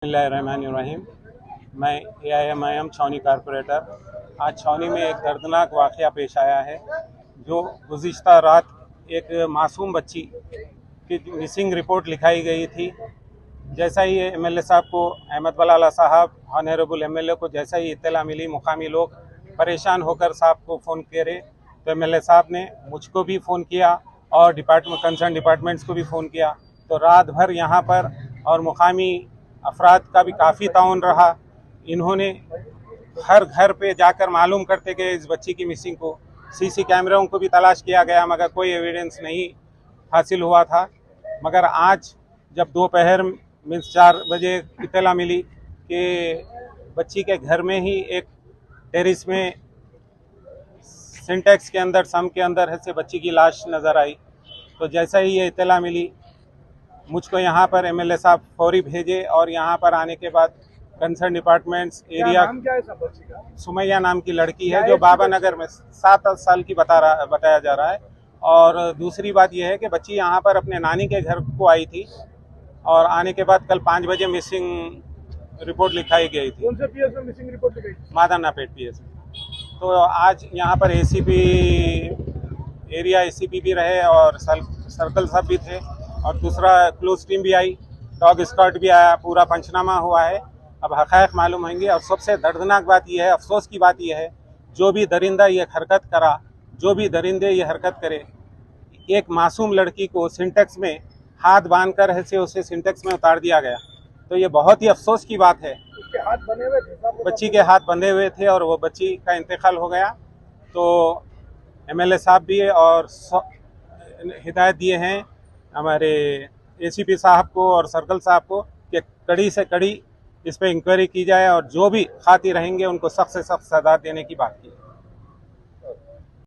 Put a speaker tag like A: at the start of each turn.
A: बिस्मिल्लाहिर्रहमानिर्रहीम। मैं AIMIM छावनी कारपोरेटर। आज छावनी में एक दर्दनाक वाक़या पेश आया है, जो गुज़िश्ता रात एक मासूम बच्ची की मिसिंग रिपोर्ट लिखाई गई थी। जैसा ही MLA साहब को, अहमद बलाला साहब, ऑनरेबल MLA को जैसा ही इत्तला मिली, मुकामी लोग परेशान होकर साहब को फ़ोन करे तो MLA साहब ने मुझको भी फ़ोन किया और कंसर्न डिपार्टमेंट्स को भी फ़ोन किया। तो रात भर यहाँ पर और मुकामी अफराद का भी काफ़ी ताउन रहा। इन्होंने हर घर पे जाकर मालूम करते गए इस बच्ची की मिसिंग को। CC कैमरों को भी तलाश किया गया, मगर कोई एविडेंस नहीं हासिल हुआ था। मगर आज जब दोपहर में 4 बजे इत्तला मिली कि बच्ची के घर में ही एक टेरिस में सिंटेक्स के अंदर, सम के अंदर से बच्ची की लाश नज़र आई, तो जैसा ही ये इत्तला मिली, मुझको यहाँ पर MLA साहब फौरी भेजे और यहाँ पर आने के बाद कंसर्न डिपार्टमेंट्स एरिया।
B: नाम क्या है सब बच्ची का?
A: सुमैया नाम की लड़की है, जो बाबा नगर में 7 साल की बताया जा रहा है। और दूसरी बात यह है कि बच्ची यहाँ पर अपने नानी के घर को आई थी और आने के बाद कल 5 बजे मिसिंग रिपोर्ट लिखाई गई थी।
B: कौन से PS में मिसिंग रिपोर्ट लिखाई थी?
A: मादानापेट PS में। तो आज यहाँ पर ACP एरिया ACP भी रहे और सर्कल साहब भी थे और दूसरा क्लोज टीम भी आई, डॉग स्क्वाड भी आया, पूरा पंचनामा हुआ है। अब हक़ाइक़ मालूम होंगे। और सबसे दर्दनाक बात यह है, अफसोस की बात यह है, जो भी दरिंदा ये हरकत करा, जो भी दरिंदे ये हरकत करे, एक मासूम लड़की को सिंटेक्स में हाथ बांध कर ऐसे उसे सिंटेक्स में उतार दिया गया। तो ये बहुत ही अफसोस की बात है।
B: उसके हाथ बने हुए थे,
A: बच्ची के हाथ बंधे हुए थे और वो बच्ची का इंतकाल हो गया। तो MLA साहब भी और हिदायत दिए हैं हमारे ACP साहब को और सर्कल साहब को कि कड़ी से कड़ी इस पर इंक्वायरी की जाए और जो भी खातिर रहेंगे उनको सख्त से सख्त सज़ा देने की बात की।